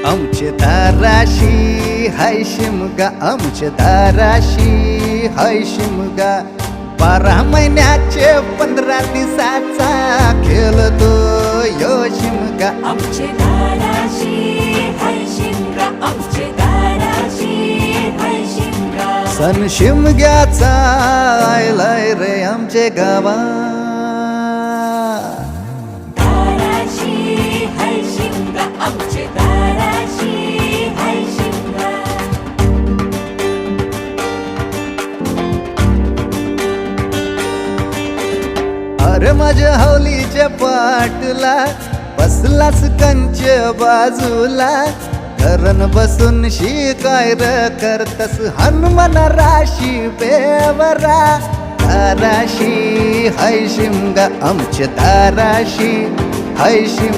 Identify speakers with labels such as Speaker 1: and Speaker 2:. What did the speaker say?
Speaker 1: आमचे दाराशी हाय शिमगा, आमचे दाराशी हाय शिमगा. 12 महिन्याचे 15 दिवसाचा खेळतो यो शिमगा.
Speaker 2: आमचे दाराशी हाय शिमगा, आमचे दाराशी हाय शिमगा.
Speaker 1: सण शिमग्याचा आयलाय रे आमचे गावा.
Speaker 2: दाराशी हाय शिमगा, आमचे दाराशी हाय शिमगा.
Speaker 1: अरे माझ्या हौलीच्या पाटला बसलास कंच बाजूला. धरण बसून शिकाय र करतस हनुमान राशी बेवरा. दाराशी हाय शिमगा, आमच्या दाराशी हाय शिमगा.